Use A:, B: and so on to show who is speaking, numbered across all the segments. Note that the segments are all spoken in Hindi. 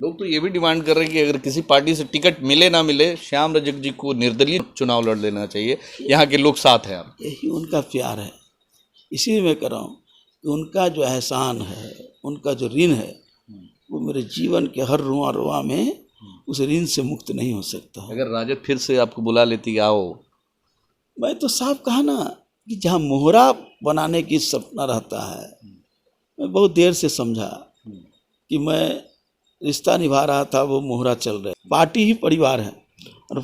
A: लोग तो ये भी डिमांड कर रहे हैं कि अगर किसी पार्टी से टिकट मिले ना मिले, श्याम रजक जी को निर्दलीय चुनाव लड़ लेना चाहिए, यहाँ के लोग साथ हैं। आप
B: यही उनका प्यार है, इसी में कर रहा हूँ कि उनका जो एहसान है, उनका जो ऋण है, वो मेरे जीवन के हर रुआ रुआ में उस ऋण से मुक्त नहीं हो सकता है।
A: अगर राजद फिर से आपको बुला लेती आओ,
B: मैं तो साफ कहा ना कि जहाँ मोहरा बनाने की सपना रहता है, मैं बहुत देर से समझा कि मैं रिश्ता निभा रहा था, वो मोहरा चल रहा है। पार्टी ही परिवार है और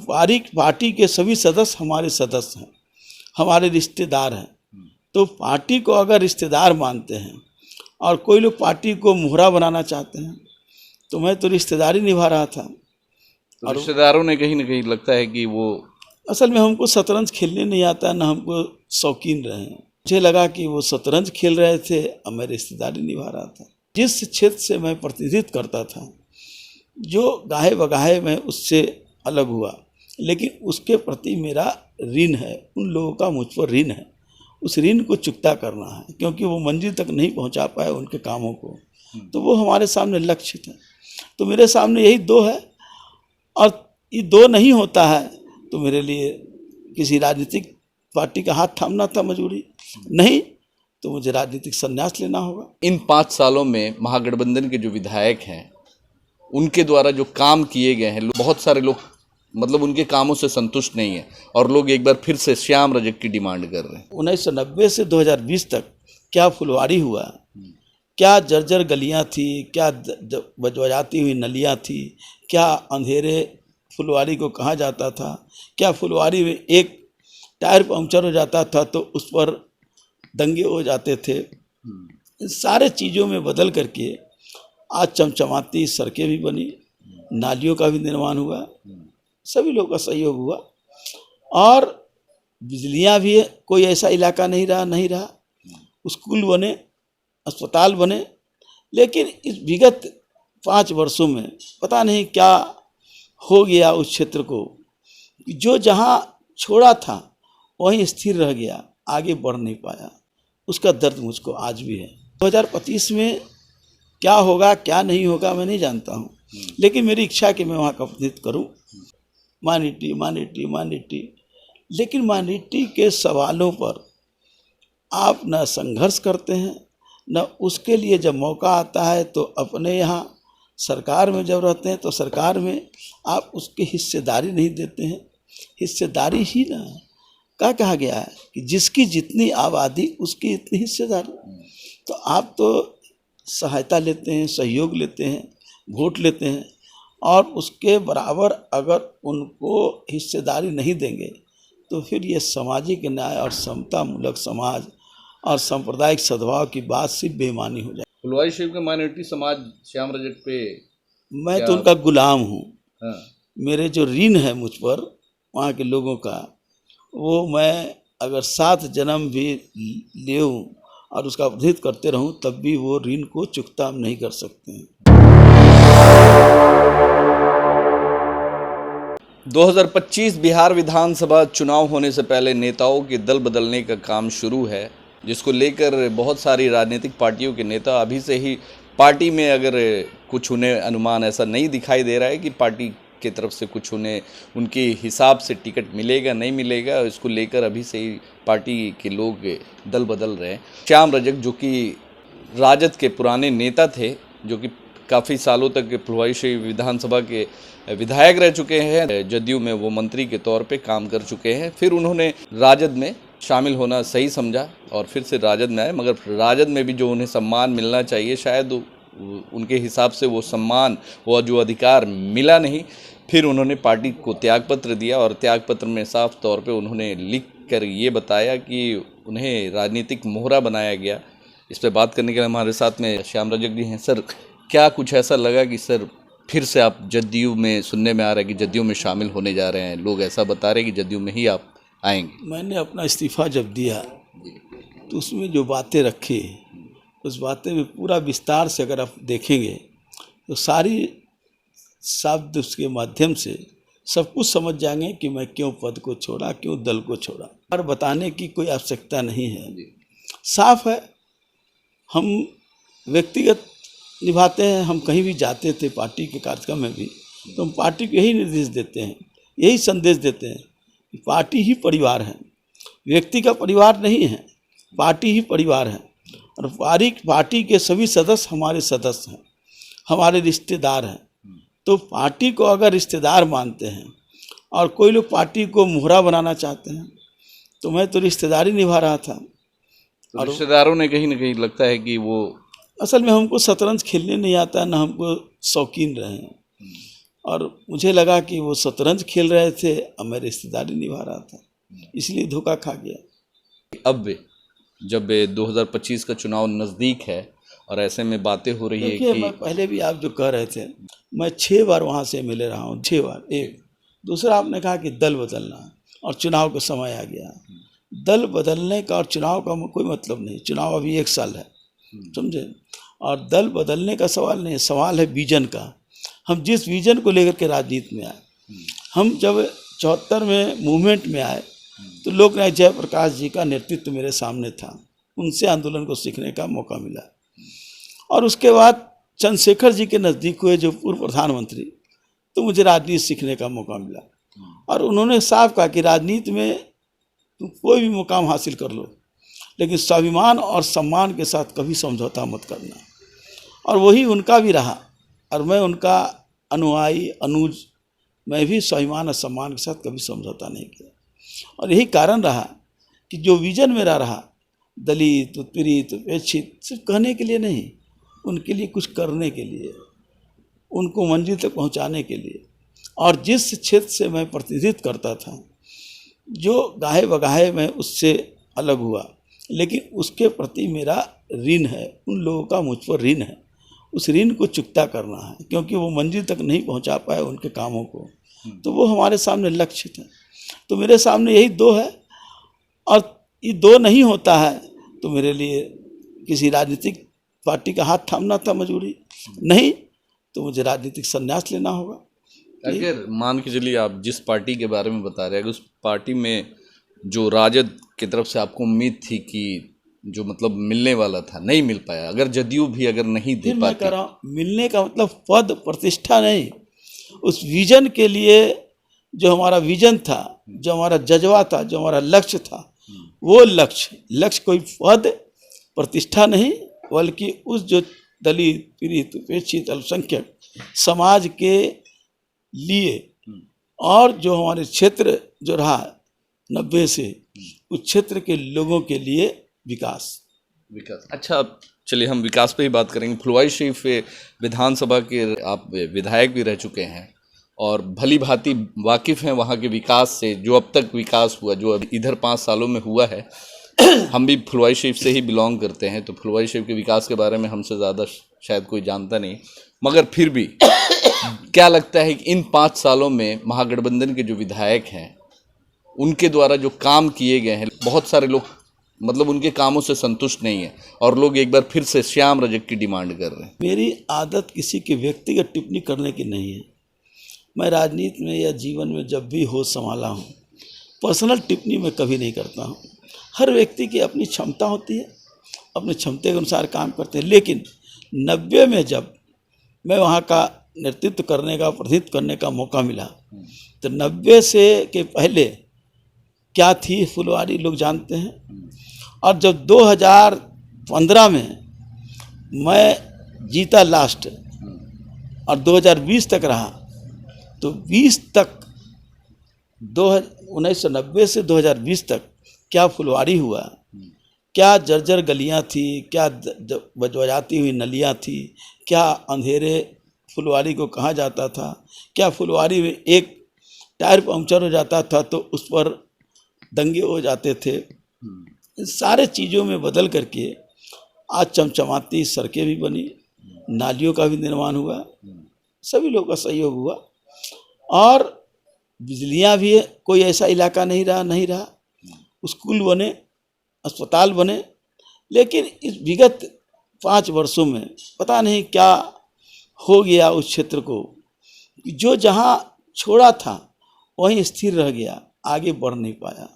B: पार्टी के सभी सदस्य हमारे सदस्य हैं, हमारे रिश्तेदार हैं। तो पार्टी को अगर रिश्तेदार मानते हैं और कोई लोग पार्टी को मोहरा बनाना चाहते हैं, तो मैं तो रिश्तेदारी निभा रहा था।
A: तो रिश्तेदारों ने कहीं ना कहीं लगता है कि वो
B: असल में हमको शतरंज खेलने नहीं आता, ना हमको शौकीन रहे हैं। मुझे लगा कि वो शतरंज खेल रहे थे और मैं रिश्तेदारी निभा रहा था। जिस क्षेत्र से मैं प्रतिनिधित्व करता था, जो गाहे बगाहे में उससे अलग हुआ, लेकिन उसके प्रति मेरा ऋण है, उन लोगों का मुझ पर ऋण है। उस ऋण को चुकता करना है, क्योंकि वो मंजिल तक नहीं पहुंचा पाए उनके कामों को, तो वो हमारे सामने लक्षित है। तो मेरे सामने यही दो है, और ये दो नहीं होता है तो मेरे लिए किसी राजनीतिक पार्टी का हाथ थामना था मजबूरी, नहीं तो मुझे राजनीतिक संन्यास लेना होगा।
A: इन 5 सालों में महागठबंधन के जो विधायक हैं, उनके द्वारा जो काम किए गए हैं, बहुत सारे लोग मतलब उनके कामों से संतुष्ट नहीं है और लोग एक बार फिर से श्याम रजक की डिमांड कर रहे हैं।
B: 1990 से 2020 तक क्या फुलवारी हुआ, क्या जर्जर गलियां थी, क्या बजबजाती हुई नलियां थी, क्या अंधेरे फुलवारी को कहा जाता था, क्या फुलवारी में एक टायर पंक्चर हो जाता था तो उस पर दंगे हो जाते थे। इन सारे चीज़ों में बदल करके आज चमचमाती सड़कें भी बनी, नालियों का भी निर्माण हुआ, सभी लोगों का सहयोग हुआ, और बिजलियां भी, कोई ऐसा इलाका नहीं रहा। स्कूल बने, अस्पताल बने। लेकिन इस विगत 5 वर्षों में पता नहीं क्या हो गया उस क्षेत्र को, जो जहाँ छोड़ा था वहीं स्थिर रह गया, आगे बढ़ नहीं पाया। उसका दर्द मुझको आज भी है। 2025 में क्या होगा क्या नहीं होगा मैं नहीं जानता हूँ, लेकिन मेरी इच्छा है कि मैं वहाँ का प्रतिनिधित्व करूँ। माइनॉरिटी, लेकिन माइनॉरिटी के सवालों पर आप न संघर्ष करते हैं, न उसके लिए जब मौका आता है तो अपने यहाँ सरकार में जब रहते हैं तो सरकार में आप उसकी हिस्सेदारी नहीं देते हैं। हिस्सेदारी ही ना क्या कहा गया है कि जिसकी जितनी आबादी उसकी इतनी हिस्सेदारी। तो आप तो सहायता लेते हैं, सहयोग लेते हैं, वोट लेते हैं, और उसके बराबर अगर उनको हिस्सेदारी नहीं देंगे तो फिर ये सामाजिक न्याय और समता मूलक समाज और सांप्रदायिक सद्भाव की बात सिर्फ बेईमानी हो जाए।
A: फुलवारी शरीफ का माइनॉरिटी समाज श्याम रजक पे
B: मैं तो उनका गुलाम हूँ।
A: हाँ।
B: मेरे जो ऋण है मुझ पर वहाँ के लोगों का, वो मैं अगर 7 जन्म भी ले और उसका प्रतिनिधित्व करते रहूं, तब भी वो ऋण को चुकता हम नहीं कर सकते हैं।
A: 2025 बिहार विधानसभा चुनाव होने से पहले नेताओं के दल बदलने का काम शुरू है, जिसको लेकर बहुत सारी राजनीतिक पार्टियों के नेता अभी से ही पार्टी में, अगर कुछ उन्हें अनुमान ऐसा नहीं दिखाई दे रहा है कि पार्टी की तरफ से कुछ उन्हें उनके हिसाब से टिकट मिलेगा नहीं मिलेगा, इसको लेकर अभी से ही पार्टी के लोग दल बदल रहे हैं। श्याम रजक जो कि राजद के पुराने नेता थे, जो कि काफ़ी सालों तक फुलवारी शरीफ विधानसभा के विधायक रह चुके हैं, जदयू में वो मंत्री के तौर पे काम कर चुके हैं, फिर उन्होंने राजद में शामिल होना सही समझा और फिर से राजद में आए, मगर राजद में भी जो उन्हें सम्मान मिलना चाहिए शायद उनके हिसाब से वो सम्मान, वो जो अधिकार मिला नहीं। फिर उन्होंने पार्टी को त्यागपत्र दिया और त्यागपत्र में साफ तौर पे उन्होंने लिख कर ये बताया कि उन्हें राजनीतिक मोहरा बनाया गया। इस पर बात करने के लिए हमारे साथ में श्याम रजक जी हैं। सर, क्या कुछ ऐसा लगा कि सर फिर से आप जदयू में, सुनने में आ रहा है कि जदयू में शामिल होने जा रहे हैं, लोग ऐसा बता रहे हैं कि जदयू में ही आप आएंगे?
B: मैंने अपना इस्तीफ़ा जब दिया तो उसमें जो बातें रखी, उस बातें में पूरा विस्तार से अगर आप देखेंगे तो सारी शब्द उसके माध्यम से सब कुछ समझ जाएंगे कि मैं क्यों पद को छोड़ा, क्यों दल को छोड़ा। और बताने की कोई आवश्यकता नहीं है, साफ है। हम व्यक्तिगत निभाते हैं। हम कहीं भी जाते थे पार्टी के कार्यक्रम में भी, तो हम पार्टी को यही निर्देश देते हैं, यही संदेश देते हैं कि पार्टी ही परिवार है, व्यक्ति का परिवार नहीं है, पार्टी ही परिवार है। और पार्टी के सभी सदस्य हमारे सदस्य हैं, हमारे रिश्तेदार हैं। तो पार्टी को अगर रिश्तेदार मानते हैं और कोई लोग पार्टी को मोहरा बनाना चाहते हैं, तो मैं तो रिश्तेदारी निभा रहा था।
A: तो रिश्तेदारों ने कहीं ना कहीं लगता है कि वो
B: असल में हमको शतरंज खेलने नहीं आता, न हमको शौकीन रहे हैं, और मुझे लगा कि वो शतरंज खेल रहे थे और मैं रिश्तेदारी निभा रहा था, इसलिए धोखा खा गया।
A: अब जब 2025 का चुनाव नज़दीक है और ऐसे में बातें हो रही है
B: देखिए,
A: कि
B: मैं पहले भी आप जो कह रहे थे, मैं 6 बार वहाँ से मिले रहा हूँ, 6 बार। एक दूसरा आपने कहा कि दल बदलना और चुनाव का समय आ गया। दल बदलने का और चुनाव का कोई मतलब नहीं, चुनाव अभी 1 साल है, समझे। और दल बदलने का सवाल नहीं, सवाल है विजन का। हम जिस विजन को लेकर के राजनीति में आए, हम जब 74 में मूवमेंट में आए तो लोकनायक जयप्रकाश जी का नेतृत्व मेरे सामने था, उनसे आंदोलन को सीखने का मौका मिला। और उसके बाद चंद्रशेखर जी के नज़दीक हुए जो पूर्व प्रधानमंत्री, तो मुझे राजनीति सीखने का मौका मिला। और उन्होंने साफ कहा कि राजनीति में तुम कोई भी मुकाम हासिल कर लो, लेकिन स्वाभिमान और सम्मान के साथ कभी समझौता मत करना। और वही उनका भी रहा, और मैं उनका अनुयायी अनुज, मैं भी स्वाभिमान और सम्मान के साथ कभी समझौता नहीं किया। और यही कारण रहा कि जो विजन मेरा रहा, दलित, उत्पीड़ित, उपेक्षित, सिर्फ कहने के लिए नहीं, उनके लिए कुछ करने के लिए, उनको मंजिल तक पहुंचाने के लिए। और जिस क्षेत्र से मैं प्रतिनिधित्व करता था, जो गाहे बगाहे मैं उससे अलग हुआ, लेकिन उसके प्रति मेरा ऋण है, उन लोगों का मुझ पर ऋण है, उस ऋण को चुकता करना है, क्योंकि वो मंजिल तक नहीं पहुंचा पाए उनके कामों को, तो वो हमारे सामने लक्ष्य थे। तो मेरे सामने यही 2 है, और ये 2 नहीं होता है तो मेरे लिए किसी राजनीतिक पार्टी का हाथ थामना था मजबूरी, नहीं तो मुझे राजनीतिक संन्यास लेना होगा।
A: अगर मान के चलिए आप जिस पार्टी के बारे में बता रहे हैं, उस पार्टी में जो राजद की तरफ से आपको उम्मीद थी कि जो मतलब मिलने वाला था, नहीं मिल पाया, अगर जदयू भी अगर नहीं दे
B: मैं
A: पाती,
B: कह रहा हूँ, मिलने का मतलब पद प्रतिष्ठा नहीं, उस विजन के लिए जो हमारा विजन था, जो हमारा जज्बा था, जो हमारा लक्ष्य था, वो लक्ष्य कोई पद प्रतिष्ठा नहीं, बल्कि उस जो दलित, पीड़ित, उपेक्षित, अल्पसंख्यक समाज के लिए, और जो हमारे क्षेत्र जो रहा 90 से, उस क्षेत्र के लोगों के लिए विकास।
A: अच्छा, चलिए हम विकास पे ही बात करेंगे। फुलवारी शरीफ विधानसभा के आप विधायक भी रह चुके हैं और भली भांति वाकिफ़ हैं वहाँ के विकास से, जो अब तक विकास हुआ, जो अब इधर 5 सालों में हुआ है। हम भी फुलवारी शरीफ से ही बिलोंग करते हैं, तो फुलवारी शरीफ के विकास के बारे में हमसे ज़्यादा शायद कोई जानता नहीं, मगर फिर भी क्या लगता है कि इन 5 सालों में महागठबंधन के जो विधायक हैं, उनके द्वारा जो काम किए गए हैं, बहुत सारे लोग मतलब उनके कामों से संतुष्ट नहीं है, और लोग एक बार फिर से श्याम रजक की डिमांड कर रहे हैं।
B: मेरी आदत किसी के व्यक्तिगत टिप्पणी करने की नहीं है। मैं राजनीति में या जीवन में जब भी होश संभाला हूँ, पर्सनल टिप्पणी मैं कभी नहीं करता हूँ। हर व्यक्ति की अपनी क्षमता होती है, अपने क्षमता के अनुसार काम करते हैं। लेकिन 90 में जब मैं वहाँ का नेतृत्व करने का, प्रतिनिधित्व करने का मौका मिला, तो 90 से के पहले क्या थी फुलवारी लोग जानते हैं। और जब 2015 में मैं जीता लास्ट, और 2020 तक रहा, तो 20 तक 1990 से 2020 तक क्या फुलवारी हुआ, क्या जर्जर गलियां थी, क्या बजबजाती हुई नलियां थी, क्या अंधेरे फुलवारी को कहा जाता था, क्या फुलवारी में एक टायर पंक्चर हो जाता था तो उस पर दंगे हो जाते थे। इन सारे चीज़ों में बदल करके आज चमचमाती सड़कें भी बनी, नालियों का भी निर्माण हुआ, सभी लोगों का सहयोग हुआ, और बिजलियां भी, कोई ऐसा इलाका नहीं रहा, स्कूल बने, अस्पताल बने। लेकिन इस विगत 5 वर्षों में पता नहीं क्या हो गया उस क्षेत्र को, जो जहाँ छोड़ा था वहीं स्थिर रह गया, आगे बढ़ नहीं पाया।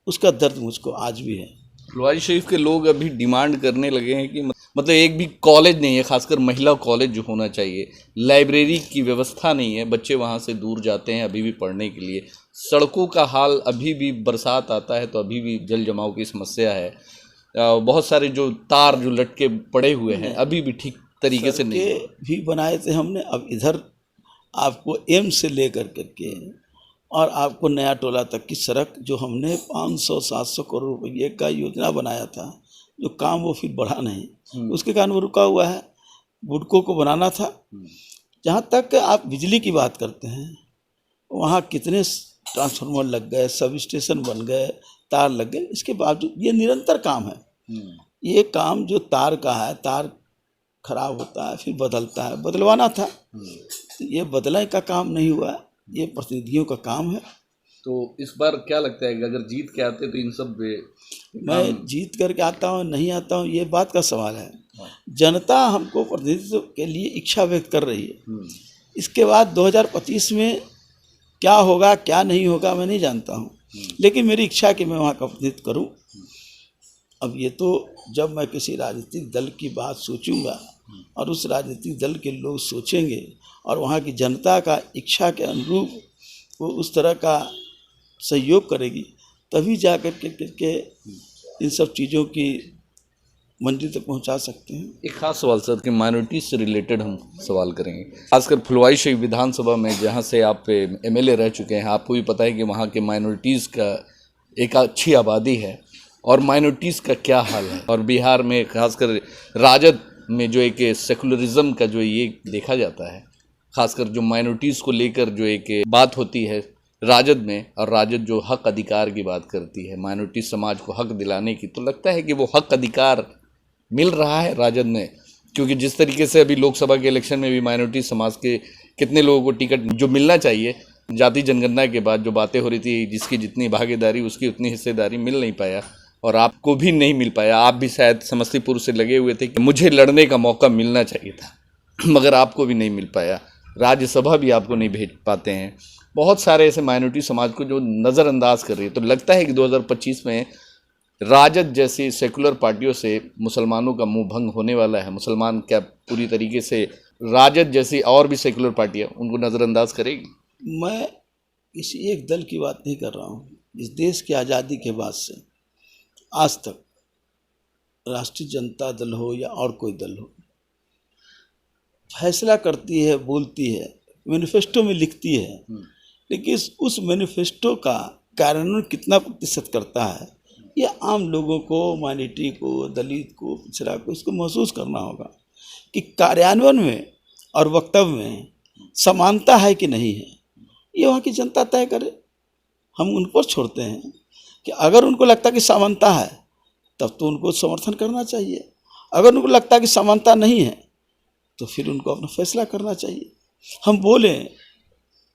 B: उसका दर्द मुझको आज भी है।
A: फुलवारी शरीफ के लोग अभी डिमांड करने लगे हैं कि मतलब एक भी कॉलेज नहीं है, खासकर महिला कॉलेज जो होना चाहिए, लाइब्रेरी की व्यवस्था नहीं है, बच्चे वहाँ से दूर जाते हैं अभी भी पढ़ने के लिए। सड़कों का हाल अभी भी, बरसात आता है तो अभी भी जल जमाव की समस्या है। बहुत सारे जो तार जो लटके पड़े हुए हैं अभी भी ठीक तरीके से नहीं है।
B: भी बनाए थे हमने। अब इधर आपको एम से लेकर करके और आपको नया टोला तक की सड़क जो हमने 500-700 करोड़ रुपये का योजना बनाया था, जो काम वो फिर बढ़ा नहीं, उसके कारण वो रुका हुआ है। बुडको को बनाना था। जहाँ तक आप बिजली की बात करते हैं, वहाँ कितने ट्रांसफार्मर लग गए, सब स्टेशन बन गए, तार लग गए, इसके बावजूद ये निरंतर काम है। ये काम जो तार का है, तार खराब होता है फिर बदलता है, बदलवाना था, ये बदलने का काम नहीं हुआ, ये प्रतिनिधियों का काम है।
A: तो इस बार क्या लगता है कि अगर जीत के आते तो इन सब
B: मैं जीत करके आता हूँ नहीं आता हूँ ये बात का सवाल है। जनता हमको प्रतिनिधित्व के लिए इच्छा व्यक्त कर रही है। इसके बाद 2025 में क्या होगा क्या नहीं होगा मैं नहीं जानता हूँ, लेकिन मेरी इच्छा है कि मैं वहाँ का प्रतिनिधित्व करूँ। अब ये तो जब मैं किसी राजनीतिक दल की बात सोचूंगा और उस राजनीतिक दल के लोग सोचेंगे और वहाँ की जनता का इच्छा के अनुरूप वो उस तरह का सहयोग करेगी, तभी जा के इन सब चीज़ों की मंजिल तक पहुंचा सकते हैं।
A: एक खास सवाल सर कि माइनॉरिटी से रिलेटेड हम सवाल करेंगे, खासकर फुलवाई शरीफ विधानसभा में जहां से आप एमएलए रह चुके हैं, आपको भी पता है कि वहां के माइनॉरिटीज़ का एक अच्छी आबादी है और माइनॉरिटीज़ का क्या हाल है। और बिहार में खासकर राजद में जो एक सेकुलरिज्म का जो ये देखा जाता है, खासकर जो माइनॉरिटीज़ को लेकर जो एक बात होती है राजद में, और राजद जो हक अधिकार की बात करती है माइनॉरिटी समाज को हक दिलाने की, तो लगता है कि वो हक अधिकार मिल रहा है राजद में? क्योंकि जिस तरीके से अभी लोकसभा के इलेक्शन में भी माइनॉरिटी समाज के कितने लोगों को टिकट जो मिलना चाहिए, जाति जनगणना के बाद जो बातें हो रही थी जिसकी जितनी भागीदारी उसकी उतनी हिस्सेदारी मिल नहीं पाया, और आपको भी नहीं मिल पाया। आप भी शायद समस्तीपुर से लगे हुए थे कि मुझे लड़ने का मौका मिलना चाहिए था, मगर आपको भी नहीं मिल पाया। राज्यसभा भी आपको नहीं भेज पाते हैं। बहुत सारे ऐसे माइनॉरिटी समाज को जो नज़रअंदाज कर रही है। तो लगता है कि 2025 में राजद जैसी सेकुलर पार्टियों से मुसलमानों का मुंह भंग होने वाला है। मुसलमान क्या पूरी तरीके से राजद जैसी और भी सेकुलर पार्टियां उनको नज़रअंदाज करेगी?
B: मैं किसी एक दल की बात नहीं कर रहा हूँ। इस देश की आज़ादी के बाद से आज तक राष्ट्रीय जनता दल हो या और कोई दल हो, फैसला करती है, बोलती है, मैनिफेस्टो में लिखती है, लेकिन उस मैनिफेस्टो का कार्यान्वयन कितना प्रतिशत करता है, ये आम लोगों को, माइनॉरिटी को, दलित को, पिछड़ा को इसको महसूस करना होगा कि कार्यान्वयन में और वक्तव्य में समानता है कि नहीं है। ये वहाँ की जनता तय करे, हम उन पर छोड़ते हैं कि अगर उनको लगता कि समानता है तब तो उनको समर्थन करना चाहिए, अगर उनको लगता कि समानता नहीं है तो फिर उनको अपना फैसला करना चाहिए। हम बोले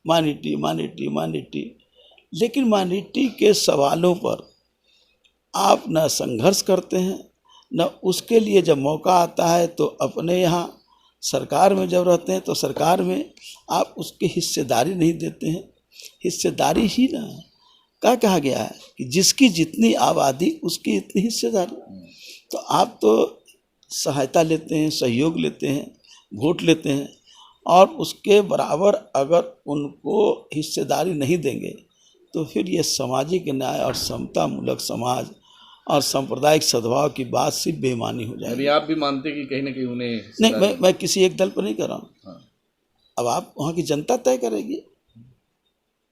B: माइनॉरिटी माइनॉरिटी माइनॉरिटी, लेकिन माइनॉरिटी के सवालों पर आप न संघर्ष करते हैं, न उसके लिए जब मौका आता है तो अपने यहाँ सरकार में जब रहते हैं तो सरकार में आप उसकी हिस्सेदारी नहीं देते हैं। हिस्सेदारी ही ना क्या कहा गया है कि जिसकी जितनी आबादी उसकी इतनी हिस्सेदारी। तो आप तो सहायता लेते हैं, सहयोग लेते हैं, वोट लेते हैं, और उसके बराबर अगर उनको हिस्सेदारी नहीं देंगे तो फिर ये सामाजिक न्याय और समता मूलक समाज और सांप्रदायिक सद्भाव की बात सिर्फ बेईमानी हो जाएगी।
A: अभी आप भी मानते हैं कि कहीं ना कहीं उन्हें
B: नहीं, मैं किसी एक दल पर नहीं कर रहा हूँ।
A: हाँ।
B: अब आप वहाँ की जनता तय करेगी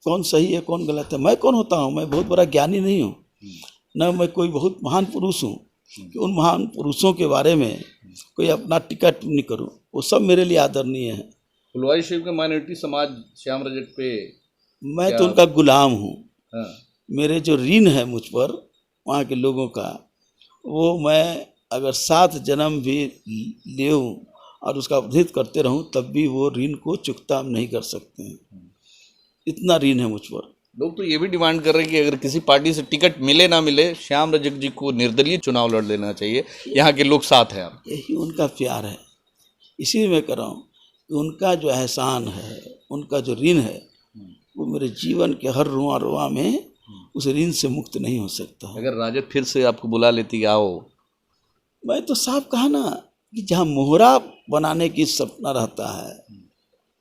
B: कौन सही है कौन गलत है। मैं कौन होता हूँ? मैं बहुत बड़ा ज्ञानी नहीं हूँ, न मैं कोई बहुत महान पुरुष हूँ कि उन महान पुरुषों के बारे में कोई अपना टिकट नहीं करूँ, वो सब मेरे लिए आदरणीय है।
A: फुलवाई शरीफ का माइनॉरिटी समाज श्याम रजक पे
B: मैं तो उनका गुलाम हूँ।
A: हाँ।
B: मेरे जो ऋण है मुझ पर वहाँ के लोगों का, वो मैं अगर 7 जन्म भी ले और उसका अवधित करते रहूं तब भी वो ऋण को चुकता हम नहीं कर सकते हैं। इतना ऋण है मुझ पर।
A: लोग तो ये भी डिमांड कर रहे हैं कि अगर किसी पार्टी से टिकट मिले ना मिले, श्याम रजक जी को निर्दलीय चुनाव लड़ लेना चाहिए। यहाँ के लोग साथ हैं। आप
B: यही उनका प्यार है, इसीलिए मैं कर रहा हूँ कि उनका जो एहसान है, उनका जो ऋण है, वो मेरे जीवन के हर रुआ रुआ में उस ऋण से मुक्त नहीं हो सकता।
A: अगर राजद फिर से आपको बुला लेती आओ,
B: मैं तो साफ कहा ना कि जहाँ मोहरा बनाने की सपना रहता है,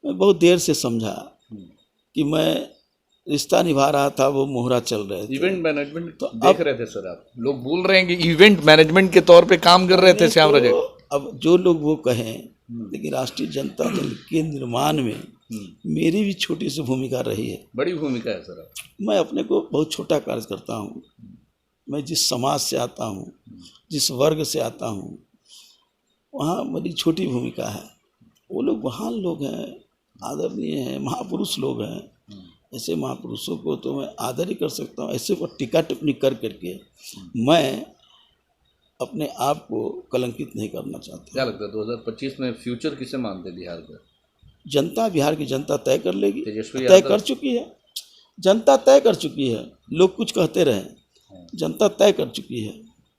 B: मैं बहुत देर से समझा कि मैं रिश्ता निभा रहा था, वो मोहरा चल रहे थे।
A: इवेंट मैनेजमेंट तो देख रहे थे सर आप, लोग बोल रहे हैं कि इवेंट मैनेजमेंट के तौर पे काम कर रहे थे श्याम रजक।
B: अब जो लोग वो कहें, लेकिन राष्ट्रीय जनता दल के निर्माण में मेरी भी छोटी सी भूमिका रही है।
A: बड़ी भूमिका है सर।
B: मैं अपने को बहुत छोटा कार्य करता हूँ। मैं जिस समाज से आता हूँ, जिस वर्ग से आता हूँ, वहाँ मेरी छोटी भूमिका है। वो लोग महान लोग हैं, आदरणीय हैं, महापुरुष लोग हैं। ऐसे महापुरुषों को तो मैं आदर ही कर सकता हूँ। ऐसे पर टिक्का टिप्पणी कर करके मैं अपने आप को कलंकित नहीं करना चाहता।
A: क्या लगता है 2025 में फ्यूचर किसे मानते बिहार का?
B: जनता, बिहार की जनता तय कर लेगी,
A: तेजस्वी
B: तय कर चुकी है। जनता तय कर चुकी है। लोग कुछ कहते रहे, जनता तय कर चुकी है।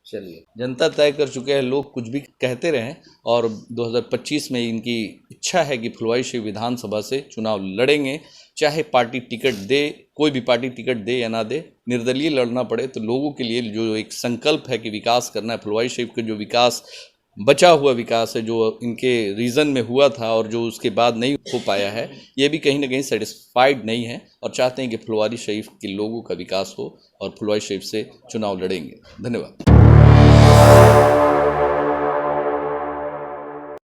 A: चलिए, जनता तय कर चुके हैं, लोग कुछ भी कहते रहें, और 2025 में इनकी इच्छा है कि फुलवाईशरीफ विधानसभा से चुनाव लड़ेंगे, चाहे पार्टी टिकट दे, कोई भी पार्टी टिकट दे या ना दे, निर्दलीय लड़ना पड़े। तो लोगों के लिए जो एक संकल्प है कि विकास करना है, फुलवाईशरीफ का जो विकास, बचा हुआ विकास है, जो इनके रीजन में हुआ था और जो उसके बाद नहीं हो पाया है, ये भी कहीं ना कहीं सेटिस्फाइड नहीं है और चाहते हैं कि फुलवारीशरीफ के लोगों का विकास हो और फुलवारीशरीफ से चुनाव लड़ेंगे। धन्यवाद।